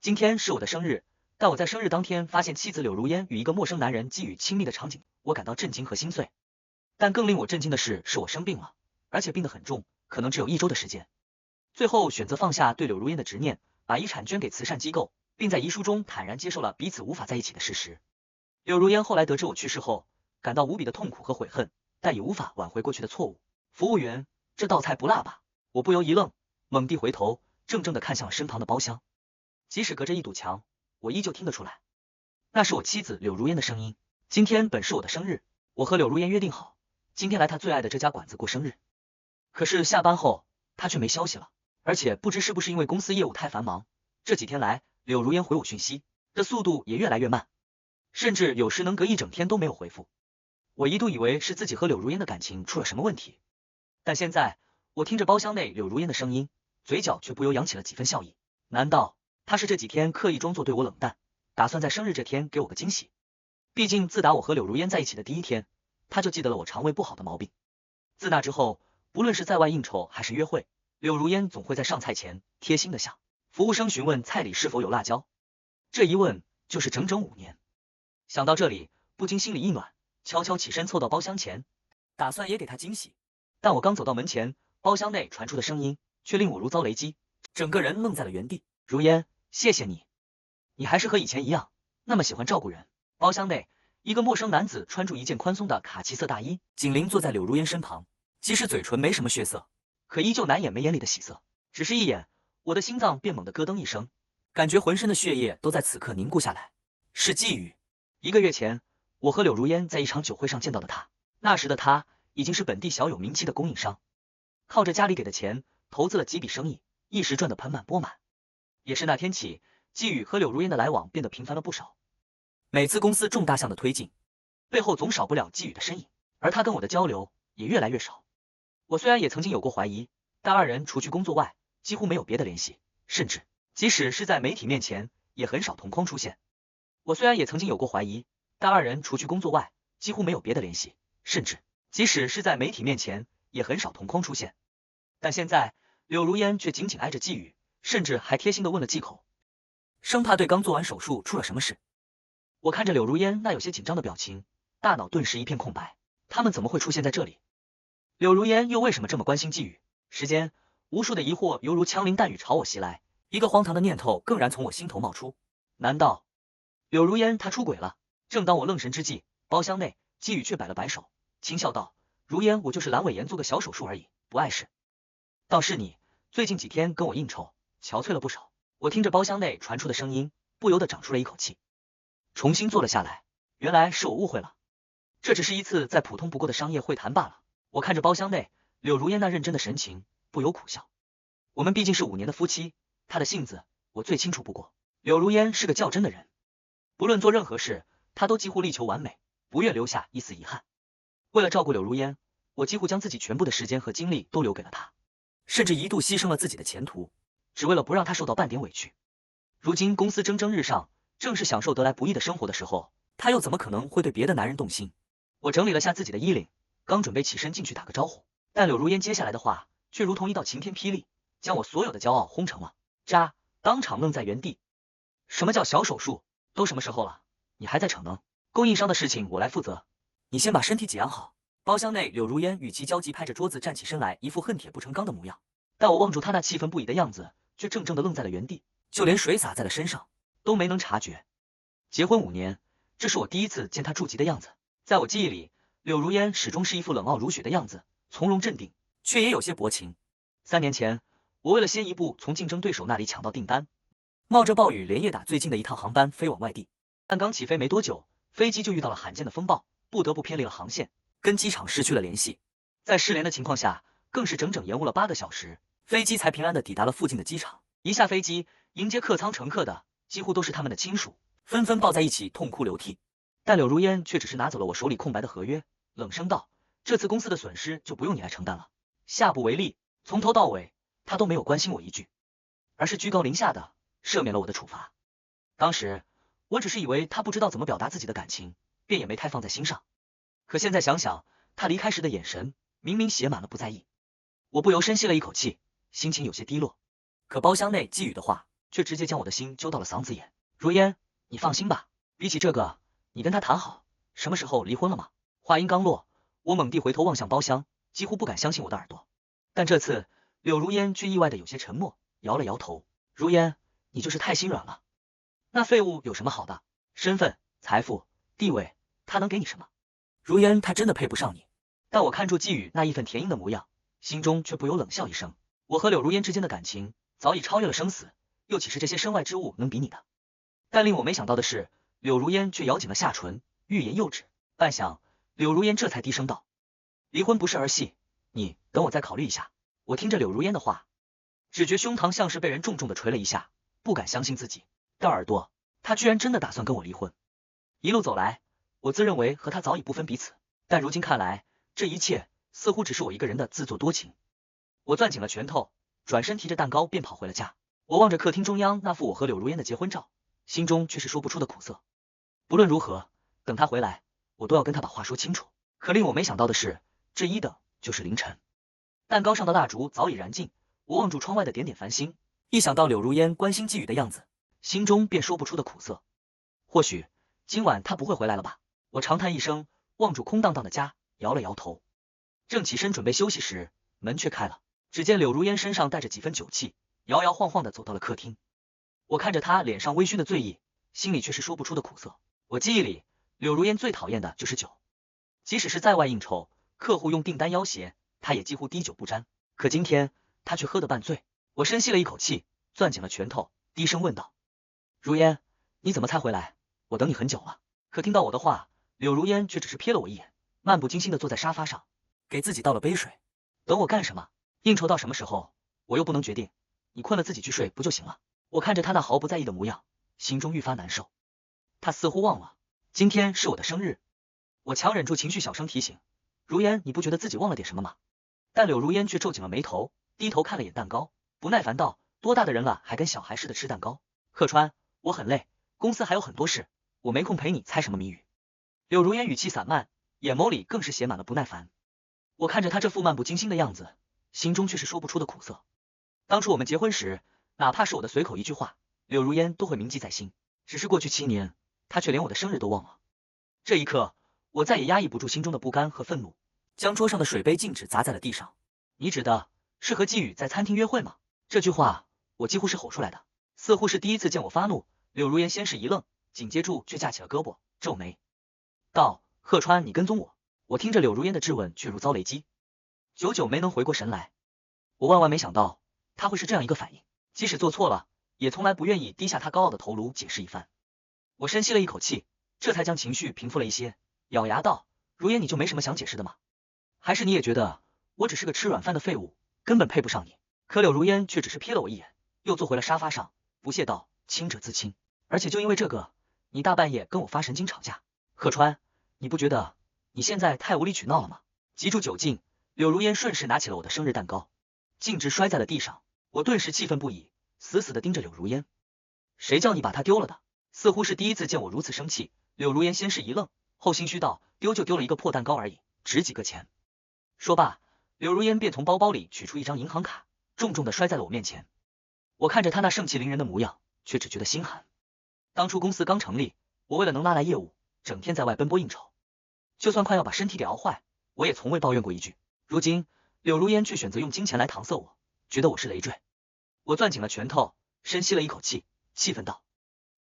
今天是我的生日，但我在生日当天发现妻子柳如烟与一个陌生男人寄予亲密的场景，我感到震惊和心碎。但更令我震惊的是我生病了，而且病得很重，可能只有1周的时间。最后选择放下对柳如烟的执念，把遗产捐给慈善机构，并在遗书中坦然接受了彼此无法在一起的事实。柳如烟后来得知我去世后，感到无比的痛苦和悔恨，但已无法挽回过去的错误。服务员，这道菜不辣吧？我不由一愣，猛地回头，怔怔地看向了身旁的包厢。即使隔着一堵墙，我依旧听得出来，那是我妻子柳如烟的声音。今天本是我的生日，我和柳如烟约定好，今天来她最爱的这家馆子过生日。可是下班后，她却没消息了，而且不知是不是因为公司业务太繁忙，这几天来，柳如烟回我讯息的速度也越来越慢，甚至有时能隔一整天都没有回复。我一度以为是自己和柳如烟的感情出了什么问题，但现在我听着包厢内柳如烟的声音，嘴角却不由扬起了几分笑意。难道她是这几天刻意装作对我冷淡，打算在生日这天给我个惊喜？毕竟自打我和柳如烟在一起的第一天，她就记得了我肠胃不好的毛病。自那之后，不论是在外应酬还是约会，柳如烟总会在上菜前贴心的向服务生询问菜里是否有辣椒，这一问就是整整5年。想到这里，不禁心里一暖，悄悄起身凑到包厢前，打算也给她惊喜。但我刚走到门前，包厢内传出的声音却令我如遭雷击，整个人愣在了原地。如烟，谢谢你，你还是和以前一样，那么喜欢照顾人。包厢内，一个陌生男子穿着一件宽松的卡其色大衣，紧邻坐在柳如烟身旁，即使嘴唇没什么血色，可依旧难掩眉眼里的喜色。只是一眼，我的心脏便猛地咯噔一声，感觉浑身的血液都在此刻凝固下来。是季宇。1个月前，我和柳如烟在一场酒会上见到的他，那时的他已经是本地小有名气的供应商，靠着家里给的钱，投资了几笔生意，一时赚得盆满钵满。也是那天起，季宇和柳如烟的来往变得频繁了不少。每次公司重大项的推进，背后总少不了季宇的身影，而他跟我的交流也越来越少。我虽然也曾经有过怀疑，但2人除去工作外，几乎没有别的联系，甚至即使是在媒体面前，也很少同框出现。我虽然也曾经有过怀疑，但2人除去工作外，几乎没有别的联系，甚至即使是在媒体面前，也很少同框出现。但现在，柳如烟却紧紧挨着季宇，甚至还贴心的问了几口，生怕对刚做完手术出了什么事。我看着柳如烟那有些紧张的表情，大脑顿时一片空白，他们怎么会出现在这里？柳如烟又为什么这么关心季宇？时间，无数的疑惑犹如枪林弹雨朝我袭来，一个荒唐的念头更然从我心头冒出。难道柳如烟她出轨了？正当我愣神之际，包厢内季宇却摆了摆手，轻笑道：如烟，我就是阑尾炎做个小手术而已，不碍事。倒是你，最近几天跟我应酬，憔悴了不少。我听着包厢内传出的声音，不由得长出了一口气，重新坐了下来。原来是我误会了，这只是一次再普通不过的商业会谈罢了。我看着包厢内柳如烟那认真的神情，不由苦笑。我们毕竟是5年的夫妻，她的性子我最清楚不过。柳如烟是个较真的人，不论做任何事，她都几乎力求完美，不愿留下一丝遗憾。为了照顾柳如烟，我几乎将自己全部的时间和精力都留给了她，甚至一度牺牲了自己的前途，只为了不让她受到半点委屈。如今公司蒸蒸日上，正是享受得来不易的生活的时候，她又怎么可能会对别的男人动心？我整理了下自己的衣领，刚准备起身进去打个招呼，但柳如烟接下来的话却如同一道晴天霹雳，将我所有的骄傲轰成了渣，当场愣在原地。什么叫小手术？都什么时候了，你还在逞能？供应商的事情我来负责，你先把身体给养好。包厢内柳如烟语气焦急，拍着桌子站起身来，一副恨铁不成钢的模样。但我望住她那气愤不已的样子，却怔怔的愣在了原地，就连水洒在了身上都没能察觉。结婚5年，这是我第一次见她住急的样子。在我记忆里，柳如烟始终是一副冷傲如雪的样子，从容镇定，却也有些薄情。3年前，我为了先一步从竞争对手那里抢到订单，冒着暴雨连夜打最近的一趟航班飞往外地，但刚起飞没多久，飞机就遇到了罕见的风暴，不得不偏离了航线，跟机场失去了联系。在失联的情况下，更是整整延误了8个小时，飞机才平安的抵达了附近的机场。一下飞机，迎接客舱乘客的几乎都是他们的亲属，纷纷抱在一起痛哭流涕。但柳如烟却只是拿走了我手里空白的合约，冷声道：这次公司的损失就不用你来承担了，下不为例。从头到尾，他都没有关心我一句，而是居高临下的赦免了我的处罚。当时我只是以为他不知道怎么表达自己的感情，便也没太放在心上。可现在想想，他离开时的眼神明明写满了不在意。我不由深吸了一口气，心情有些低落。可包厢内季宇的话却直接将我的心揪到了嗓子眼。如烟，你放心吧，比起这个，你跟他谈好，什么时候离婚了吗？话音刚落，我猛地回头望向包厢，几乎不敢相信我的耳朵。但这次柳如烟却意外的有些沉默，摇了摇头。如烟，你就是太心软了。那废物有什么好的？身份、财富、地位，他能给你什么？如烟，他真的配不上你。但我看住季宇那义愤填膺的模样，心中却不由冷笑一声。我和柳如烟之间的感情早已超越了生死，又岂是这些身外之物能比拟的？但令我没想到的是，柳如烟却咬紧了下唇，欲言又止。半晌，柳如烟这才低声道：“离婚不是儿戏，你等我再考虑一下。”我听着柳如烟的话，只觉胸膛像是被人重重的捶了一下，不敢相信自己的耳朵，他居然真的打算跟我离婚。一路走来，我自认为和他早已不分彼此，但如今看来，这一切似乎只是我一个人的自作多情。我攥紧了拳头，转身提着蛋糕便跑回了家。我望着客厅中央那幅我和柳如烟的结婚照，心中却是说不出的苦涩。不论如何，等他回来，我都要跟他把话说清楚。可令我没想到的是，这一等就是凌晨。蛋糕上的蜡烛早已燃尽，我望住窗外的点点繁星，一想到柳如烟关心寄语的样子，心中便说不出的苦涩。或许今晚他不会回来了吧？我长叹一声，望住空荡荡的家，摇了摇头。正起身准备休息时，门却开了，只见柳如烟身上带着几分酒气，摇摇晃晃的走到了客厅。我看着她脸上微醺的醉意，心里却是说不出的苦涩。我记忆里，柳如烟最讨厌的就是酒，即使是在外应酬，客户用订单要挟，她也几乎滴酒不沾。可今天，她却喝得半醉。我深吸了一口气，攥紧了拳头，低声问道：“如烟，你怎么才回来？我等你很久了。”可听到我的话，柳如烟却只是瞥了我一眼，漫不经心的坐在沙发上，给自己倒了杯水。等我干什么？应酬到什么时候？我又不能决定。你困了自己去睡不就行了？我看着他那毫不在意的模样，心中愈发难受。他似乎忘了，今天是我的生日。我强忍住情绪，小声提醒：“如烟，你不觉得自己忘了点什么吗？”但柳如烟却皱紧了眉头，低头看了眼蛋糕，不耐烦道：“多大的人了，还跟小孩似的吃蛋糕？”贺川，我很累，公司还有很多事，我没空陪你猜什么谜语。柳如烟语气散漫，眼眸里更是写满了不耐烦。我看着他这副漫不经心的样子，心中却是说不出的苦涩。当初我们结婚时，哪怕是我的随口一句话，柳如烟都会铭记在心。只是过去7年，她却连我的生日都忘了。这一刻，我再也压抑不住心中的不甘和愤怒，将桌上的水杯静止砸在了地上。你指的是和季宇在餐厅约会吗？这句话我几乎是吼出来的，似乎是第一次见我发怒。柳如烟先是一愣，紧接住却架起了胳膊，皱眉道：“贺川，你跟踪我？”我听着柳如烟的质问，却如遭雷击，久久没能回过神来。我万万没想到他会是这样一个反应，即使做错了，也从来不愿意低下他高傲的头颅解释一番。我深吸了一口气，这才将情绪平复了一些，咬牙道：“如烟，你就没什么想解释的吗？还是你也觉得我只是个吃软饭的废物，根本配不上你？”可柳如烟却只是瞥了我一眼，又坐回了沙发上，不屑道：“清者自清，而且就因为这个，你大半夜跟我发神经吵架。贺川，你不觉得你现在太无理取闹了吗？”急住酒劲，柳如烟顺势拿起了我的生日蛋糕，径直摔在了地上。我顿时气愤不已，死死地盯着柳如烟。谁叫你把它丢了的？似乎是第一次见我如此生气，柳如烟先是一愣，后心虚道：“丢就丢了一个破蛋糕而已，值几个钱？”说罢，柳如烟便从包包里取出一张银行卡，重重地摔在了我面前。我看着他那盛气凌人的模样，却只觉得心寒。当初公司刚成立，我为了能拉来业务，整天在外奔波应酬，就算快要把身体给熬坏，我也从未抱怨过一句。如今柳如烟却选择用金钱来搪塞我，觉得我是累赘。我攥紧了拳头，深吸了一口气，气愤道：“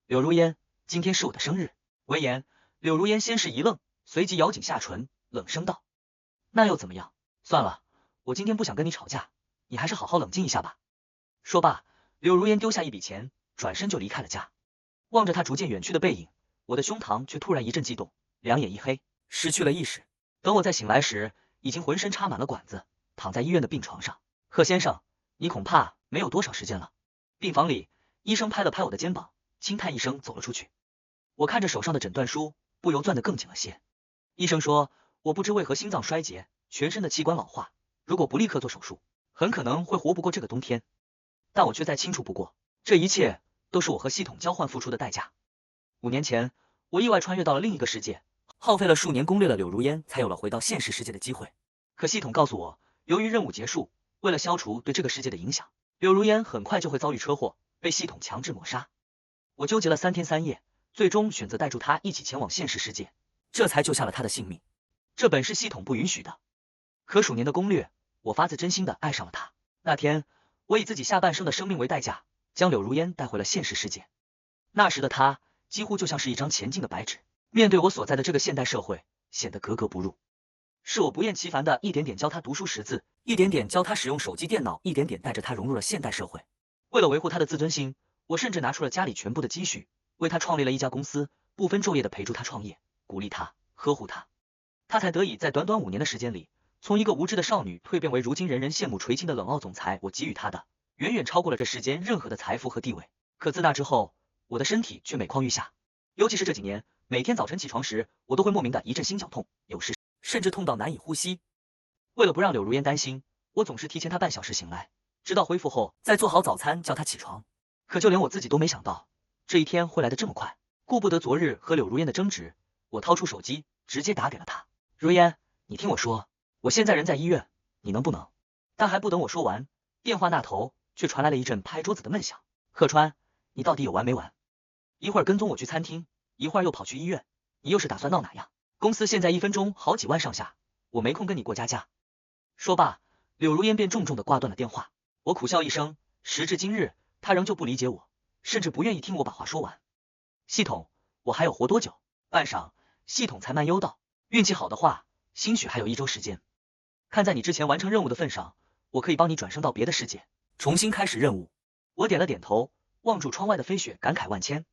柳如烟，今天是我的生日。”闻言，柳如烟先是一愣，随即咬紧下唇，冷声道：“那又怎么样？算了，我今天不想跟你吵架，你还是好好冷静一下吧。”说罢，柳如烟丢下一笔钱，转身就离开了家。望着他逐渐远去的背影，我的胸膛却突然一阵悸动，两眼一黑，失去了意识。等我再醒来时，已经浑身插满了管子，躺在医院的病床上。贺先生，你恐怕没有多少时间了。病房里，医生拍了拍我的肩膀，轻叹一声走了出去。我看着手上的诊断书，不由攥得更紧了些。医生说，我不知为何心脏衰竭，全身的器官老化，如果不立刻做手术，很可能会活不过这个冬天。但我却再清楚不过，这一切都是我和系统交换付出的代价。5年前，我意外穿越到了另一个世界，耗费了数年攻略了柳如烟，才有了回到现实世界的机会。可系统告诉我，由于任务结束，为了消除对这个世界的影响，柳如烟很快就会遭遇车祸，被系统强制抹杀。我纠结了3天3夜，最终选择带住他一起前往现实世界，这才救下了他的性命。这本是系统不允许的。可数年的攻略，我发自真心的爱上了他。那天，我以自己下半生的生命为代价，将柳如烟带回了现实世界。那时的他几乎就像是一张前进的白纸，面对我所在的这个现代社会，显得格格不入。是我不厌其烦的一点点教他读书识字，一点点教他使用手机电脑，一点点带着他融入了现代社会。为了维护他的自尊心，我甚至拿出了家里全部的积蓄，为他创立了一家公司，不分昼夜的陪助他创业，鼓励他，呵护他。他才得以在短短5年的时间里，从一个无知的少女蜕变为如今人人羡慕垂青的冷傲总裁。我给予他的远远超过了这世间任何的财富和地位。可自那之后，我的身体却每况愈下，尤其是这几年，每天早晨起床时，我都会莫名的一阵心绞痛，有时甚至痛到难以呼吸。为了不让柳如烟担心，我总是提前她半小时醒来，直到恢复后再做好早餐叫她起床。可就连我自己都没想到，这一天会来得这么快。顾不得昨日和柳如烟的争执，我掏出手机直接打给了她。如烟，你听我说，我现在人在医院，你能不能……但还不等我说完，电话那头却传来了一阵拍桌子的闷响。贺川，你到底有完没完？一会儿跟踪我去餐厅，一会儿又跑去医院，你又是打算闹哪样？公司现在1分钟好几万上下，我没空跟你过家家。说罢，柳如烟便重重的挂断了电话。我苦笑一声，时至今日，她仍旧不理解我，甚至不愿意听我把话说完。系统，我还有活多久？半晌，系统才慢悠道，运气好的话，兴许还有1周时间。看在你之前完成任务的份上，我可以帮你转生到别的世界，重新开始任务。我点了点头，望住窗外的飞雪，感慨万千。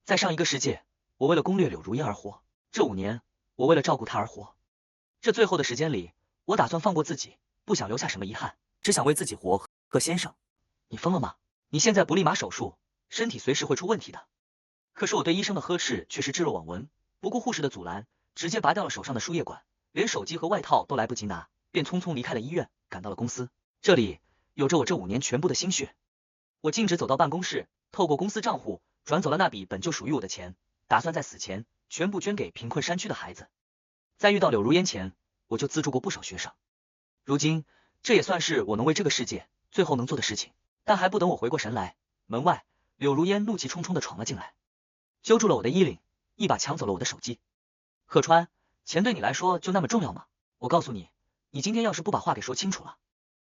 在上一个世界，我为了攻略柳如烟而活，这5年，我为了照顾她而活。这最后的时间里，我打算放过自己，不想留下什么遗憾，只想为自己活。贺先生，你疯了吗？你现在不立马手术，身体随时会出问题的。可是我对医生的呵斥却是置若罔闻，不顾护士的阻拦，直接拔掉了手上的输液管，连手机和外套都来不及拿，便匆匆离开了医院，赶到了公司。这里有着我这5年全部的心血。我径直走到办公室，透过公司账户转走了那笔本就属于我的钱，打算在死前全部捐给贫困山区的孩子。在遇到柳如烟前，我就资助过不少学生，如今这也算是我能为这个世界最后能做的事情。但还不等我回过神来，门外柳如烟怒气冲冲的闯了进来，揪住了我的衣领，一把抢走了我的手机。贺川，钱对你来说就那么重要吗？我告诉你，你今天要是不把话给说清楚了，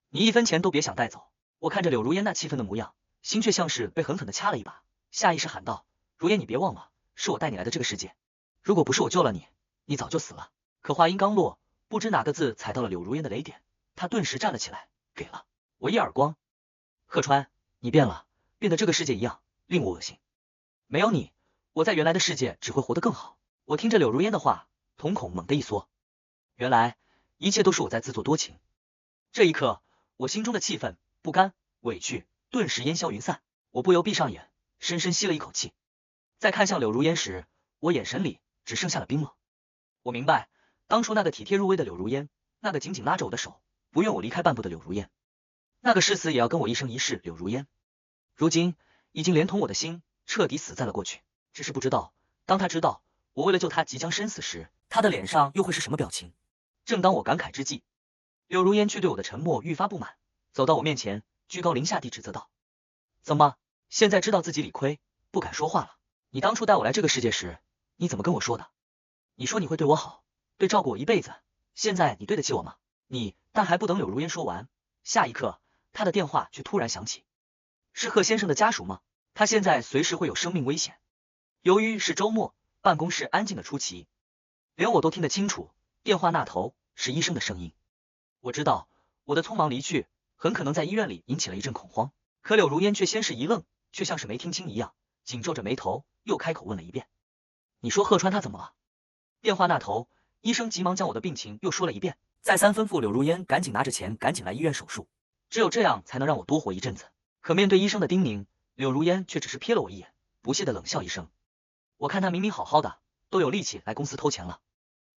你1分钱都别想带走。我看着柳如烟那气愤的模样，心却像是被狠狠的掐了一把，下意识喊道：如烟，你别忘了，是我带你来的这个世界，如果不是我救了你，你早就死了。可话音刚落，不知哪个字踩到了柳如烟的雷点，她顿时站了起来，给了我一耳光。贺川，你变了，变得这个世界一样，令我恶心。没有你，我在原来的世界只会活得更好。我听着柳如烟的话，瞳孔猛地一缩，原来一切都是我在自作多情。这一刻，我心中的气愤、不甘、委屈顿时烟消云散，我不由闭上眼，深深吸了一口气。在看向柳如烟时，我眼神里只剩下了冰冷。我明白，当初那个体贴入微的柳如烟，那个紧紧拉着我的手，不愿我离开半步的柳如烟，那个誓死也要跟我一生一世柳如烟，如今已经连同我的心彻底死在了过去。只是不知道，当他知道我为了救他即将身死时，他的脸上又会是什么表情？正当我感慨之际，柳如烟却对我的沉默愈发不满，走到我面前，居高临下地指责道：怎么，现在知道自己理亏，不敢说话了？你当初带我来这个世界时，你怎么跟我说的？你说你会对我好，对照顾我一辈子，现在你对得起我吗？但还不等柳如烟说完，下一刻，他的电话却突然响起。是贺先生的家属吗？他现在随时会有生命危险。由于是周末，办公室安静的出奇，连我都听得清楚，电话那头是医生的声音。我知道，我的匆忙离去，很可能在医院里引起了一阵恐慌。可柳如烟却先是一愣，却像是没听清一样，紧皱着眉头，又开口问了一遍：你说贺川他怎么了？电话那头，医生急忙将我的病情又说了一遍，再三吩咐柳如烟赶紧拿着钱，赶紧来医院手术，只有这样才能让我多活一阵子。可面对医生的叮咛，柳如烟却只是瞥了我一眼，不屑的冷笑一声。我看他明明好好的，都有力气来公司偷钱了，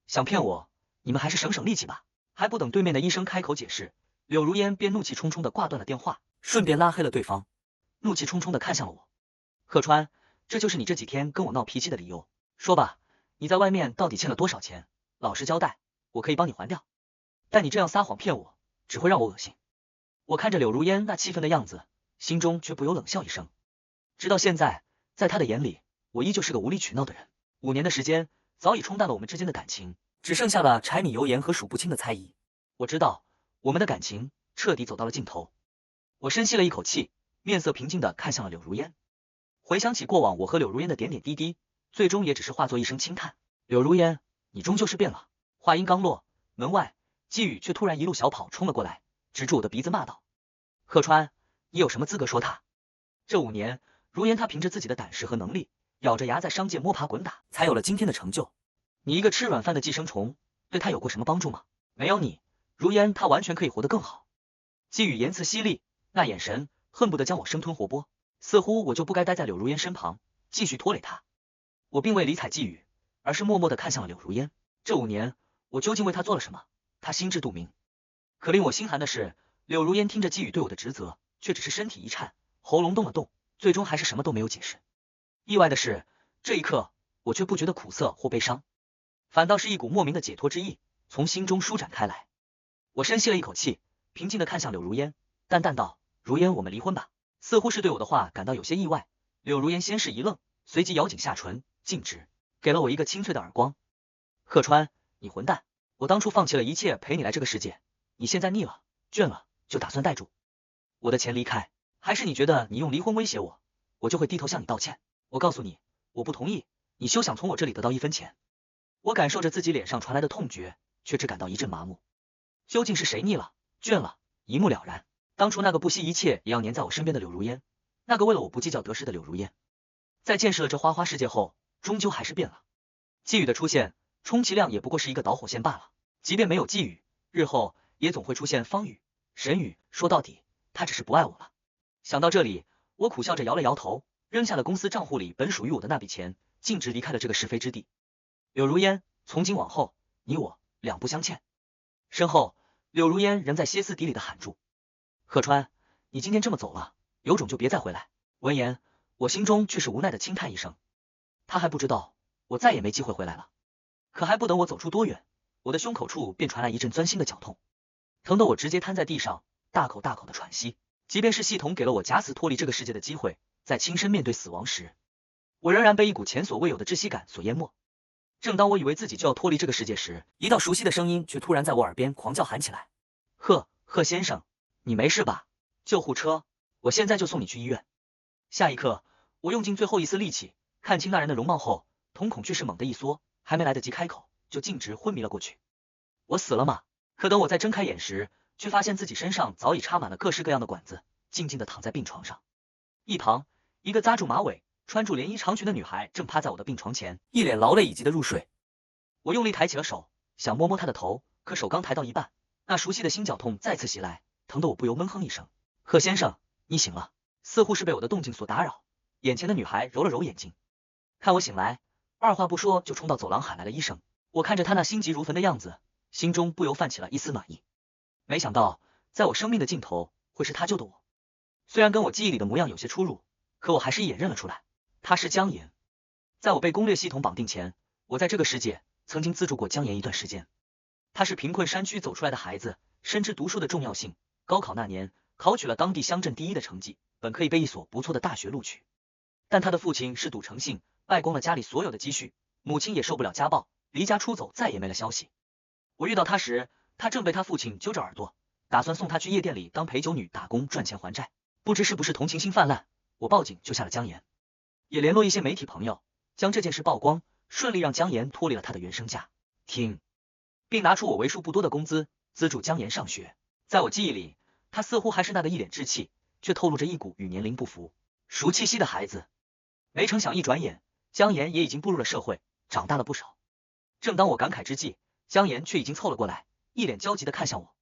想骗我，你们还是省省力气吧。还不等对面的医生开口解释，柳如烟便怒气冲冲的挂断了电话，顺便拉黑了对方，怒气冲冲的看向了我。贺川，这就是你这几天跟我闹脾气的理由？说吧，你在外面到底欠了多少钱？老实交代，我可以帮你还掉。但你这样撒谎骗我，只会让我恶心。我看着柳如烟那气愤的样子，心中却不由冷笑一声。直到现在，在他的眼里，我依旧是个无理取闹的人。5年的时间早已冲淡了我们之间的感情，只剩下了柴米油盐和数不清的猜疑。我知道我们的感情彻底走到了尽头。我深吸了一口气，面色平静地看向了柳如烟。回想起过往我和柳如烟的点点滴滴，最终也只是化作一声轻叹。柳如烟，你终究是变了。话音刚落，门外季宇却突然一路小跑冲了过来，指住我的鼻子骂道：贺川，你有什么资格说他？这5年，如烟他凭着自己的胆识和能力，咬着牙在商界摸爬滚打，才有了今天的成就。你一个吃软饭的寄生虫，对他有过什么帮助吗？没有你，如烟他完全可以活得更好。季宇言辞犀利，那眼神恨不得将我生吞活剥，似乎我就不该待在柳如烟身旁，继续拖累他。我并未理睬季宇，而是默默地看向了柳如烟。这5年，我究竟为他做了什么？他心知肚明。可令我心寒的是，柳如烟听着季宇对我的职责，却只是身体一颤，喉咙动了动，最终还是什么都没有解释。意外的是，这一刻我却不觉得苦涩或悲伤，反倒是一股莫名的解脱之意从心中舒展开来。我深吸了一口气，平静地看向柳如烟，淡淡道：如烟，我们离婚吧。似乎是对我的话感到有些意外，柳如烟先是一愣，随即咬紧下唇，径直给了我一个清脆的耳光。贺川，你混蛋！我当初放弃了一切陪你来这个世界，你现在腻了倦了，就打算带住我的钱离开，还是你觉得你用离婚威胁我，我就会低头向你道歉？我告诉你，我不同意，你休想从我这里得到1分钱。我感受着自己脸上传来的痛觉，却只感到一阵麻木。究竟是谁腻了倦了，一目了然。当初那个不惜一切也要黏在我身边的柳如烟，那个为了我不计较得失的柳如烟，在见识了这花花世界后，终究还是变了。季宇的出现，充其量也不过是一个导火线罢了。即便没有季宇，日后也总会出现方宇、沈宇，说到底，他只是不爱我了。想到这里，我苦笑着摇了摇头，扔下了公司账户里本属于我的那笔钱，径直离开了这个是非之地。柳如烟，从今往后，你我两不相欠。身后，柳如烟仍在歇斯底里的喊住：贺川，你今天这么走了，有种就别再回来。闻言，我心中却是无奈的轻叹一声。他还不知道，我再也没机会回来了。可还不等我走出多远，我的胸口处便传来一阵钻心的绞痛，疼得我直接瘫在地上，大口大口的喘息。即便是系统给了我假死脱离这个世界的机会，在亲身面对死亡时，我仍然被一股前所未有的窒息感所淹没。正当我以为自己就要脱离这个世界时，一道熟悉的声音却突然在我耳边狂叫喊起来：贺先生，你没事吧？救护车，我现在就送你去医院。下一刻，我用尽最后一丝力气看清那人的容貌后，瞳孔却是猛地一缩，还没来得及开口，就径直昏迷了过去。我死了吗？可等我再睁开眼时，却发现自己身上早已插满了各式各样的管子，静静地躺在病床上。一旁，一个扎住马尾、穿住连衣长裙的女孩正趴在我的病床前，一脸劳累以及的入睡。我用力抬起了手，想摸摸她的头，可手刚抬到一半，那熟悉的心绞痛再次袭来，疼得我不由闷哼一声。贺先生，你醒了。似乎是被我的动静所打扰，眼前的女孩揉了揉眼睛，看我醒来，二话不说就冲到走廊喊来了医生。我看着她那心急如焚的样子，心中不由泛起了一丝暖意。没想到，在我生命的尽头，会是她救的我。虽然跟我记忆里的模样有些出入，可我还是一眼认了出来，她是江岩。在我被攻略系统绑定前，我在这个世界曾经资助过江岩一段时间。他是贫困山区走出来的孩子，深知读书的重要性。高考那年，考取了当地乡镇第1的成绩，本可以被一所不错的大学录取。但他的父亲嗜赌成性，败光了家里所有的积蓄，母亲也受不了家暴，离家出走，再也没了消息。我遇到他时，他正被他父亲揪着耳朵，打算送他去夜店里当陪酒女打工赚钱还债。不知是不是同情心泛滥，我报警救下了江岩，也联络一些媒体朋友，将这件事曝光，顺利让江岩脱离了他的原生家庭，并拿出我为数不多的工资资助江岩上学。在我记忆里，他似乎还是那个一脸稚气，却透露着一股与年龄不符、熟气息的孩子。没成想一转眼，江岩也已经步入了社会，长大了不少。正当我感慨之际，江岩却已经凑了过来，一脸焦急地看向我。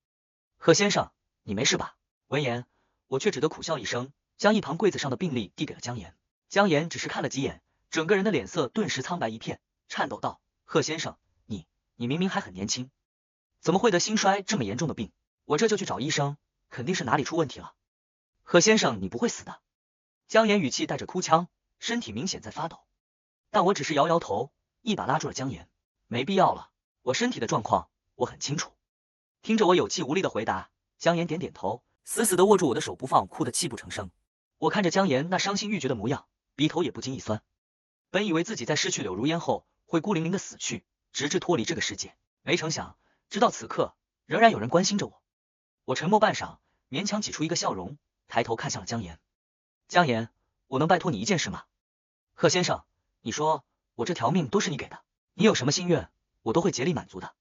贺先生，你没事吧？闻言，我却只得苦笑一声，将一旁柜子上的病历递给了江岩。江岩只是看了几眼，整个人的脸色顿时苍白一片，颤抖道：贺先生，你明明还很年轻，怎么会得心衰这么严重的病？我这就去找医生，肯定是哪里出问题了。贺先生，你不会死的。江岩语气带着哭腔，身体明显在发抖。但我只是摇摇头，一把拉住了江岩。没必要了，我身体的状况我很清楚。听着我有气无力的回答，江岩点点头，死死地握住我的手不放，哭得泣不成声。我看着江岩那伤心欲绝的模样，鼻头也不禁一酸。本以为自己在失去柳如烟后会孤零零的死去，直至脱离这个世界，没成想，直到此刻，仍然有人关心着我。我沉默半晌，勉强挤出一个笑容，抬头看向了江岩。江岩，我能拜托你一件事吗？贺先生，你说我这条命都是你给的，你有什么心愿，我都会竭力满足的。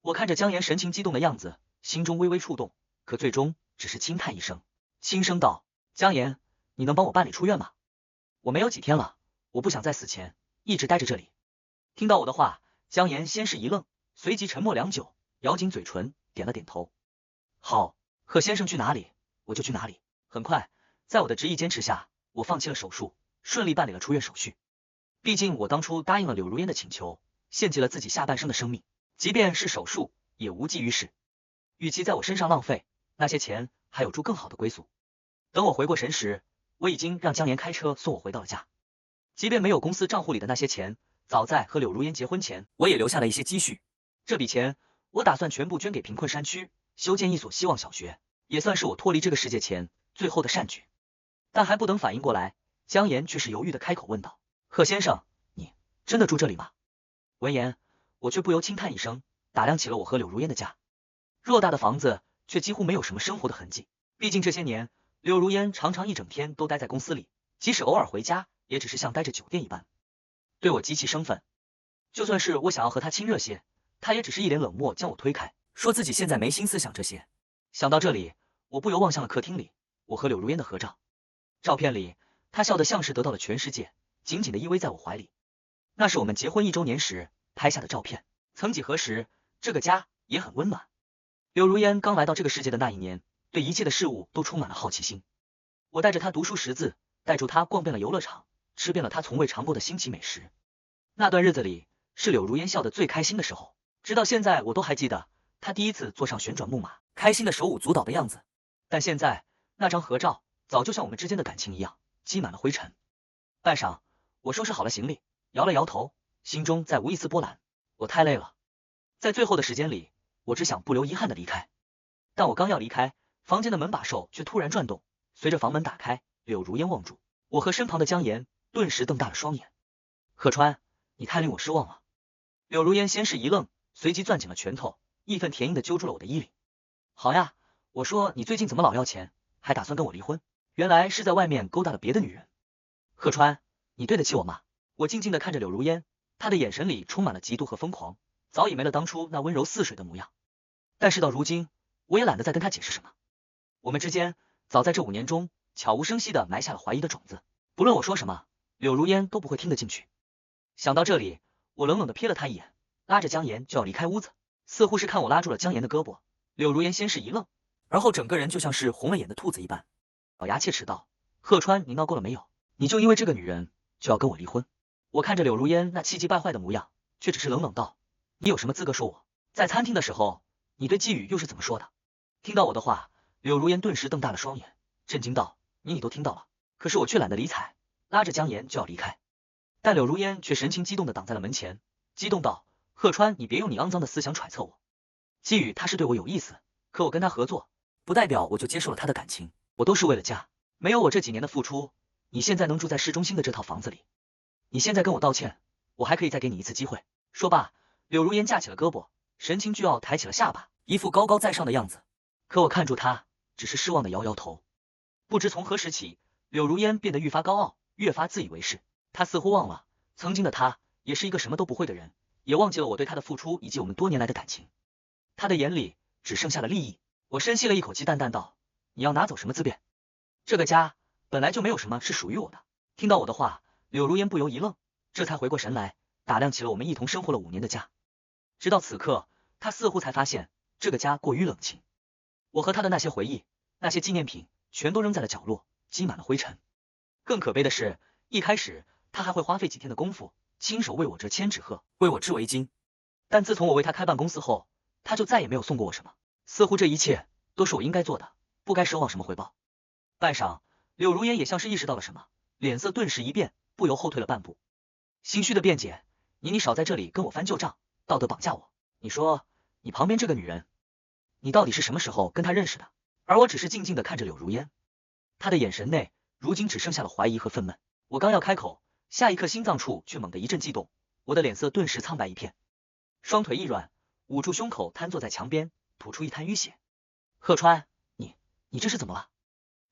我看着江岩神情激动的样子，心中微微触动，可最终只是轻叹一声，轻声道：江岩，你能帮我办理出院吗？我没有几天了，我不想在死前一直待着这里。听到我的话，江岩先是一愣，随即沉默良久，咬紧嘴唇，点了点头。好，贺先生去哪里，我就去哪里。很快，在我的执意坚持下，我放弃了手术，顺利办理了出院手续。毕竟我当初答应了柳如烟的请求，献祭了自己下半生的生命，即便是手术也无济于事。与其在我身上浪费，那些钱还有助更好的归宿。等我回过神时，我已经让江岩开车送我回到了家。即便没有公司账户里的那些钱，早在和柳如烟结婚前，我也留下了一些积蓄。这笔钱，我打算全部捐给贫困山区，修建一所希望小学，也算是我脱离这个世界前最后的善举。但还不等反应过来，江岩却是犹豫的开口问道：贺先生，你真的住这里吗？闻言，我却不由轻叹一声，打量起了我和柳如烟的家。偌大的房子，却几乎没有什么生活的痕迹。毕竟这些年，柳如烟常常一整天都待在公司里，即使偶尔回家，也只是像待着酒店一般，对我极其生分。就算是我想要和她亲热些，她也只是一脸冷漠将我推开，说自己现在没心思想这些。想到这里，我不由望向了客厅里我和柳如烟的合照。照片里，她笑得像是得到了全世界，紧紧地依偎在我怀里。那是我们结婚1周年时拍下的照片。曾几何时，这个家也很温暖。柳如烟刚来到这个世界的那一年，对一切的事物都充满了好奇心。我带着她读书识字，带着她逛遍了游乐场，吃遍了她从未尝过的新奇美食。那段日子里，是柳如烟笑得最开心的时候，直到现在我都还记得她第一次坐上旋转木马，开心的手舞足蹈的样子。但现在，那张合照早就像我们之间的感情一样，积满了灰尘。半晌，我收拾好了行李，摇了摇头，心中再无一丝波澜。我太累了，在最后的时间里，我只想不留遗憾的离开。但我刚要离开，房间的门把手却突然转动，随着房门打开，柳如烟望住我和身旁的江岩，顿时瞪大了双眼。贺川，你太令我失望了。柳如烟先是一愣，随即攥紧了拳头，义愤填膺的揪住了我的衣领。好呀，我说你最近怎么老要钱，还打算跟我离婚？原来是在外面勾搭了别的女人。贺川，你对得起我吗？我静静的看着柳如烟，她的眼神里充满了嫉妒和疯狂，早已没了当初那温柔似水的模样。但事到如今，我也懒得再跟她解释什么。我们之间早在这5年中悄无声息的埋下了怀疑的种子，不论我说什么，柳如烟都不会听得进去。想到这里，我冷冷的瞥了她一眼，拉着江岩就要离开屋子，似乎是看我拉住了江岩的胳膊。柳如烟先是一愣，而后整个人就像是红了眼的兔子一般，咬牙切齿道：贺川，你闹够了没有？你就因为这个女人就要跟我离婚？我看着柳如烟那气急败坏的模样，却只是冷冷道：你有什么资格说我？在餐厅的时候，你对季宇又是怎么说的？听到我的话，柳如烟顿时瞪大了双眼，震惊道：你都听到了。可是我却懒得理睬，拉着江岩就要离开。但柳如烟却神情激动的挡在了门前，激动道：贺川，你别用你肮脏的思想揣测我。季宇他是对我有意思，可我跟他合作，不代表我就接受了他的感情，我都是为了家。没有我这几年的付出，你现在能住在市中心的这套房子里。你现在跟我道歉，我还可以再给你一次机会。说罢，柳如烟架起了胳膊，神情倨傲，抬起了下巴，一副高高在上的样子。可我看住他，只是失望的摇摇头。不知从何时起，柳如烟变得愈发高傲，越发自以为是。他似乎忘了，曾经的他也是一个什么都不会的人，也忘记了我对他的付出以及我们多年来的感情。他的眼里只剩下了利益。我深吸了一口气，淡淡道：你要拿走什么自便？这个家本来就没有什么是属于我的。听到我的话，柳如烟不由一愣，这才回过神来，打量起了我们一同生活了5年的家。直到此刻，他似乎才发现这个家过于冷清。我和他的那些回忆，那些纪念品，全都扔在了角落，积满了灰尘。更可悲的是，一开始他还会花费几天的功夫，亲手为我折千纸鹤，为我织围巾。但自从我为他开办公司后，他就再也没有送过我什么。似乎这一切都是我应该做的，不该奢望什么回报。半晌，柳如烟也像是意识到了什么，脸色顿时一变，不由后退了半步，心虚的辩解：你少在这里跟我翻旧账，道德绑架我。你说你旁边这个女人，你到底是什么时候跟她认识的？而我只是静静的看着柳如烟，她的眼神内如今只剩下了怀疑和愤懑。我刚要开口，下一刻心脏处却猛地一阵悸动，我的脸色顿时苍白一片，双腿一软，捂住胸口，瘫坐在墙边，吐出一滩淤血。贺川，你这是怎么了？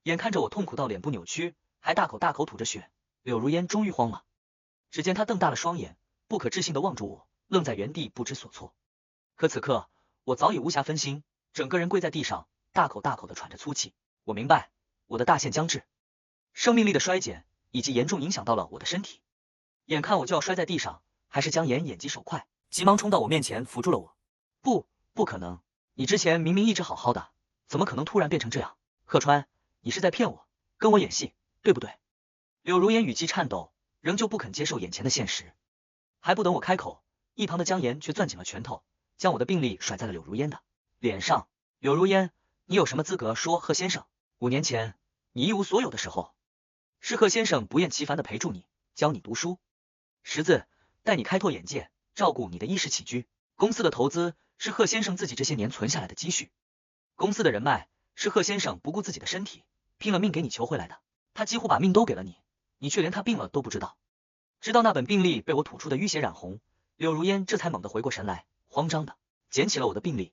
眼看着我痛苦到脸部扭曲，还大口大口吐着血，柳如烟终于慌了。只见她瞪大了双眼，不可置信地望住我，愣在原地不知所措。可此刻我早已无暇分心，整个人跪在地上，大口大口地喘着粗气。我明白，我的大限将至，生命力的衰减已经严重影响到了我的身体。眼看我就要摔在地上，还是江岩眼疾手快，急忙冲到我面前扶住了我。不可能，你之前明明一直好好的，怎么可能突然变成这样？贺川，你是在骗我，跟我演戏，对不对？柳如烟语气颤抖，仍旧不肯接受眼前的现实。还不等我开口，一旁的江岩却攥紧了拳头，将我的病历甩在了柳如烟的脸上。柳如烟，你有什么资格说贺先生？5年前你一无所有的时候，是贺先生不厌其烦地陪住你，教你读书识字，带你开拓眼界，照顾你的衣食起居。公司的投资是贺先生自己这些年存下来的积蓄，公司的人脉是贺先生不顾自己的身体，拼了命给你求回来的。他几乎把命都给了你，你却连他病了都不知道。直到那本病历被我吐出的淤血染红，柳如烟这才猛地回过神来，慌张的捡起了我的病历。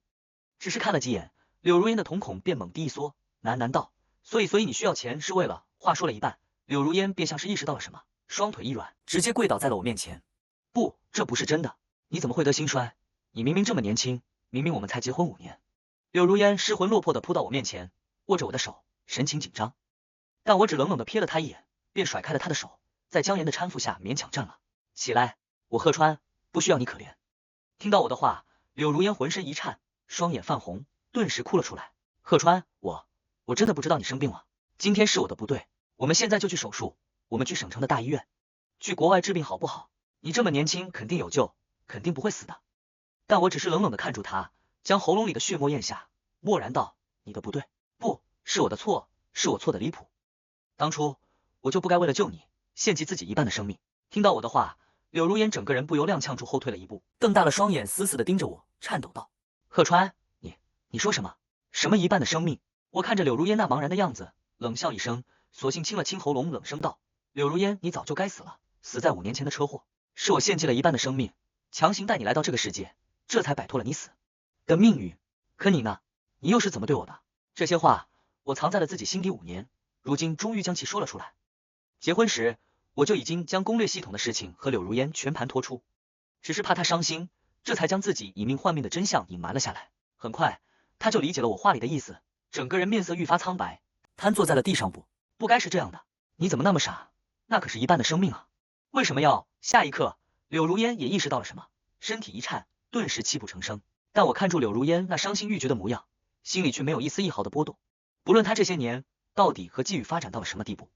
只是看了几眼，柳如烟的瞳孔便猛地一缩，喃喃道：所以你需要钱是为了……话说了一半，柳如烟便像是意识到了什么，双腿一软，直接跪倒在了我面前。不，这不是真的，你怎么会得心衰？你明明这么年轻，明明我们才结婚5年。柳如烟失魂落魄的扑到我面前，握着我的手，神情紧张。但我只冷冷的瞥了他一眼，便甩开了他的手，在江岩的搀扶下勉强站了起来。我贺川不需要你可怜。听到我的话，柳如烟浑身一颤，双眼泛红，顿时哭了出来。贺川，我真的不知道你生病了，今天是我的不对，我们现在就去手术，我们去省城的大医院，去国外治病好不好？你这么年轻，肯定有救，肯定不会死的。但我只是冷冷的看住他，将喉咙里的血沫咽下，默然道：你的不对，不是我的错，是我错的离谱。当初我就不该为了救你，献祭自己一半的生命。听到我的话，柳如烟整个人不由踉跄处后退了一步，瞪大了双眼，死死的盯着我，颤抖道：贺川，你说什么？什么一半的生命？我看着柳如烟那茫然的样子，冷笑一声，索性清了清喉咙，冷声道：柳如烟，你早就该死了，死在5年前的车祸，是我献祭了一半的生命，强行带你来到这个世界，这才摆脱了你死的命运。可你呢？你又是怎么对我的？这些话我藏在了自己心底5年，如今终于将其说了出来。结婚时我就已经将攻略系统的事情和柳如烟全盘托出，只是怕她伤心，这才将自己以命换命的真相隐瞒了下来。很快她就理解了我话里的意思，整个人面色愈发苍白，瘫坐在了地上。不该是这样的，你怎么那么傻？那可是一半的生命啊，为什么要……下一刻柳如烟也意识到了什么，身体一颤，顿时泣不成声。但我看住柳如烟那伤心欲绝的模样，心里却没有一丝一毫的波动。不论她这些年到底和季宇发展到了什么地步，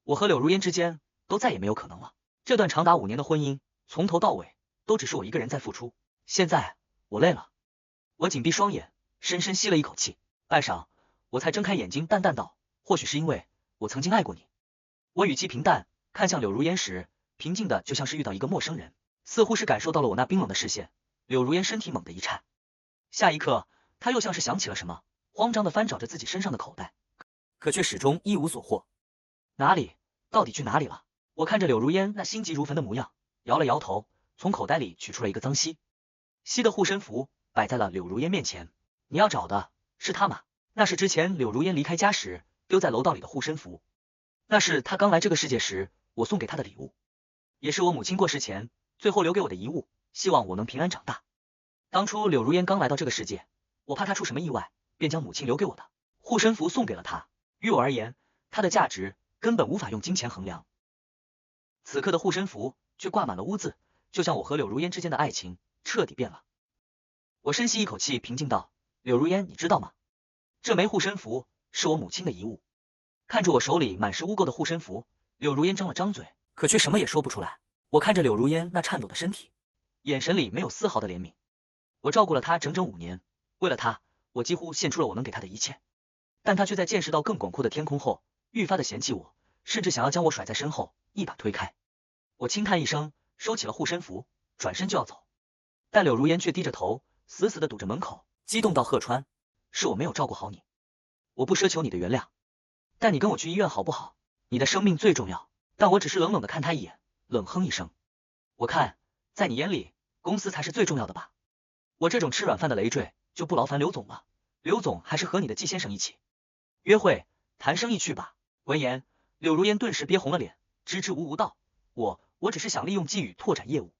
我和柳如烟之间都再也没有可能了。这段长达5年的婚姻，从头到尾都只是我一个人在付出。现在我累了，我紧闭双眼，深深吸了一口气，半晌我才睁开眼睛，淡淡道：或许是因为我曾经爱过你。我语气平淡，看向柳如烟时，平静的就像是遇到一个陌生人，似乎是感受到了我那冰冷的视线。柳如烟身体猛地一颤，下一刻她又像是想起了什么，慌张的翻找着自己身上的口袋，可却始终一无所获。哪里？到底去哪里了？我看着柳如烟那心急如焚的模样，摇了摇头，从口袋里取出了一个脏兮兮的护身符，摆在了柳如烟面前。你要找的是他吗？那是之前柳如烟离开家时丢在楼道里的护身符，那是她刚来这个世界时我送给她的礼物，也是我母亲过世前最后留给我的遗物，希望我能平安长大。当初柳如烟刚来到这个世界，我怕她出什么意外，便将母亲留给我的护身符送给了她。于我而言，它的价值根本无法用金钱衡量。此刻的护身符却挂满了污渍，就像我和柳如烟之间的爱情彻底变了。我深吸一口气，平静道：柳如烟，你知道吗？这枚护身符是我母亲的遗物。看着我手里满是污垢的护身符，柳如烟张了张嘴，可却什么也说不出来。我看着柳如烟那颤抖的身体，眼神里没有丝毫的怜悯。我照顾了她整整5年，为了她，我几乎献出了我能给她的一切，但她却在见识到更广阔的天空后，愈发的嫌弃我，甚至想要将我甩在身后，一把推开。我轻叹一声，收起了护身符，转身就要走，但柳如烟却低着头，死死的堵着门口，激动道：贺川，是我没有照顾好你，我不奢求你的原谅，但你跟我去医院好不好？你的生命最重要。但我只是冷冷的看他一眼，冷哼一声。我看，在你眼里，公司才是最重要的吧？我这种吃软饭的累赘，就不劳烦刘总了。刘总还是和你的季先生一起约会，谈生意去吧。闻言，柳如烟顿时憋红了脸，支支吾吾道：我只是想利用季宇拓展业务，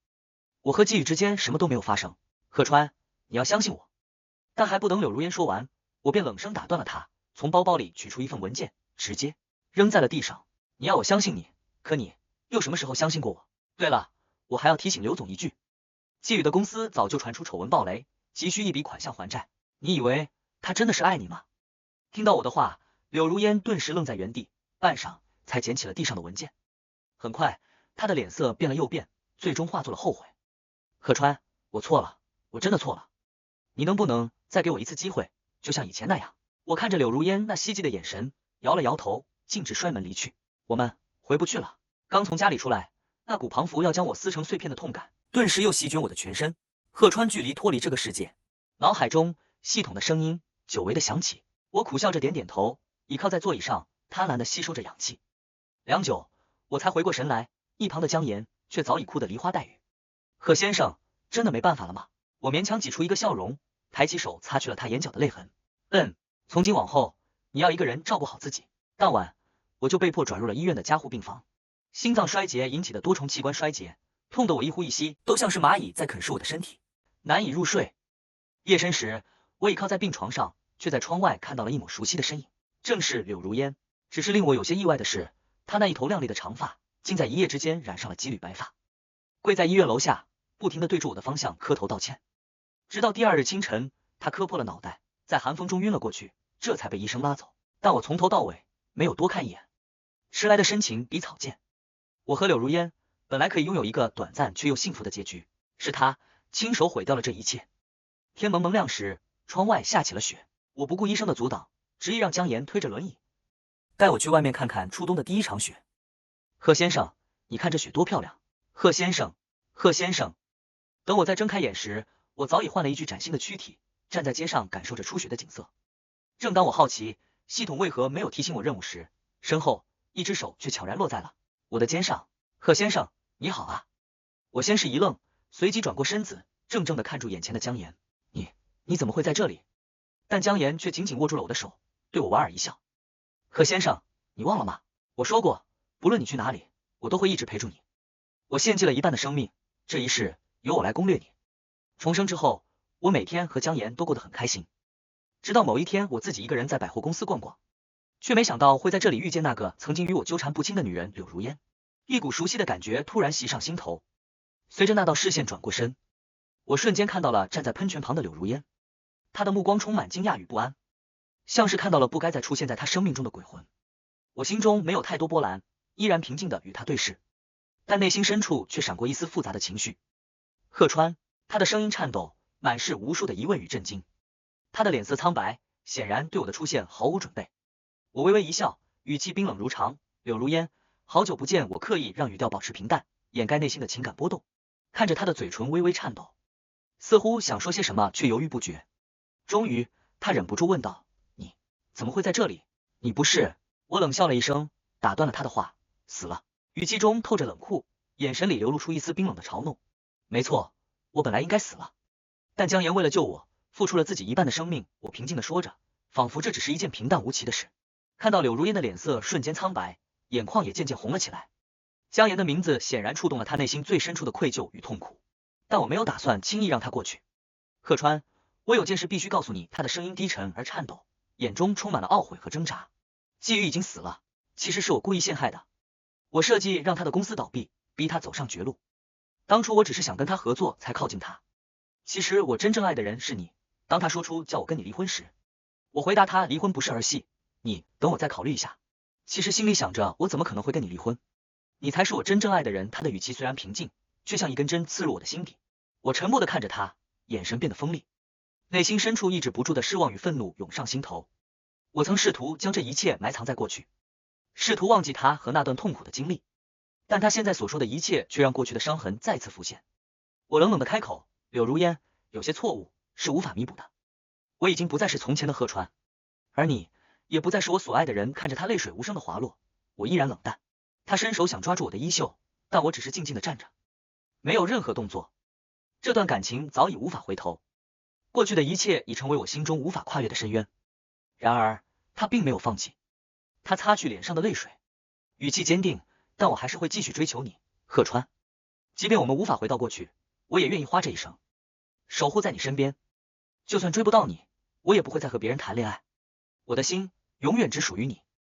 我和季宇之间什么都没有发生。贺川，你要相信我。但还不等柳如烟说完，我便冷声打断了他，从包包里取出一份文件，直接扔在了地上。你要我相信你，可你又什么时候相信过我？对了，我还要提醒刘总一句，季宇的公司早就传出丑闻暴雷，急需一笔款项还债。你以为他真的是爱你吗？听到我的话，柳如烟顿时愣在原地，半晌才捡起了地上的文件。很快，他的脸色变了又变，最终化作了后悔。贺川，我错了，我真的错了。你能不能再给我一次机会，就像以前那样？我看着柳如烟那希冀的眼神，摇了摇头，径直摔门离去。我们回不去了。刚从家里出来，那股庞佛要将我撕成碎片的痛感，顿时又席卷我的全身。贺川距离脱离这个世界，脑海中系统的声音久违的响起。我苦笑着点点头，倚靠在座椅上，贪婪的吸收着氧气。良久，我才回过神来，一旁的姜妍却早已哭得梨花带雨。贺先生，真的没办法了吗？我勉强挤出一个笑容，抬起手擦去了他眼角的泪痕。从今往后，你要一个人照顾好自己。当晚，我就被迫转入了医院的加护病房。心脏衰竭引起的多重器官衰竭，痛得我一呼一吸都像是蚂蚁在啃噬我的身体，难以入睡。夜深时，我倚靠在病床上，却在窗外看到了一抹熟悉的身影，正是柳如烟。只是令我有些意外的是，她那一头亮丽的长发，竟在一夜之间染上了几缕白发。跪在医院楼下，不停地对着我的方向磕头道歉。直到第二日清晨，她磕破了脑袋，在寒风中晕了过去，这才被医生拉走。但我从头到尾没有多看一眼，迟来的深情比草贱。我和柳如烟本来可以拥有一个短暂却又幸福的结局，是她亲手毁掉了这一切。天蒙蒙亮时，窗外下起了雪，我不顾医生的阻挡，执意让姜妍推着轮椅带我去外面看看初冬的第一场雪。贺先生，你看这雪多漂亮！贺先生，贺先生。等我再睁开眼时，我早已换了一具崭新的躯体，站在街上感受着初雪的景色。正当我好奇系统为何没有提醒我任务时，身后一只手却悄然落在了我的肩上。贺先生，你好啊！我先是一愣，随即转过身子，怔怔地看住眼前的姜妍。你怎么会在这里？但姜妍却紧紧握住了我的手，对我莞尔一笑。贺先生，你忘了吗？我说过，不论你去哪里，我都会一直陪住你。我献祭了一半的生命，这一世由我来攻略你。重生之后，我每天和姜妍都过得很开心。直到某一天，我自己一个人在百货公司逛逛，却没想到会在这里遇见那个曾经与我纠缠不清的女人柳如烟。一股熟悉的感觉突然袭上心头，随着那道视线转过身，我瞬间看到了站在喷泉旁的柳如烟。她的目光充满惊讶与不安，像是看到了不该再出现在她生命中的鬼魂。我心中没有太多波澜，依然平静地与她对视，但内心深处却闪过一丝复杂的情绪。贺川，他的声音颤抖，满是无数的疑问与震惊。他的脸色苍白，显然对我的出现毫无准备。我微微一笑，语气冰冷如常。柳如烟，好久不见。我刻意让语调保持平淡，掩盖内心的情感波动，看着他的嘴唇微微颤抖，似乎想说些什么，却犹豫不决。终于，他忍不住问道：你怎么会在这里？你不是……我冷笑了一声，打断了他的话。死了。语气中透着冷酷，眼神里流露出一丝冰冷的嘲弄。没错，我本来应该死了，但姜妍为了救我，付出了自己一半的生命。我平静地说着，仿佛这只是一件平淡无奇的事。看到柳如烟的脸色瞬间苍白，眼眶也渐渐红了起来。姜妍的名字显然触动了他内心最深处的愧疚与痛苦，但我没有打算轻易让他过去。贺川，我有件事必须告诉你。他的声音低沉而颤抖，眼中充满了懊悔和挣扎。季宇已经死了，其实是我故意陷害的。我设计让他的公司倒闭，逼他走上绝路。当初我只是想跟他合作才靠近他，其实我真正爱的人是你。当他说出叫我跟你离婚时，我回答他离婚不是儿戏，你等我再考虑一下。其实心里想着我怎么可能会跟你离婚，你才是我真正爱的人。他的语气虽然平静，却像一根针刺入我的心底。我沉默地看着他，眼神变得锋利，内心深处抑制不住的失望与愤怒涌上心头。我曾试图将这一切埋藏在过去，试图忘记他和那段痛苦的经历，但他现在所说的一切却让过去的伤痕再次浮现。我冷冷的开口：柳如烟，有些错误是无法弥补的。我已经不再是从前的贺川，而你也不再是我所爱的人。看着他泪水无声的滑落，我依然冷淡。他伸手想抓住我的衣袖，但我只是静静的站着，没有任何动作。这段感情早已无法回头，过去的一切已成为我心中无法跨越的深渊。然而他并没有放弃，他擦去脸上的泪水，语气坚定，但我还是会继续追求你，鹤川。即便我们无法回到过去，我也愿意花这一生守护在你身边。就算追不到你，我也不会再和别人谈恋爱。我的心永远只属于你。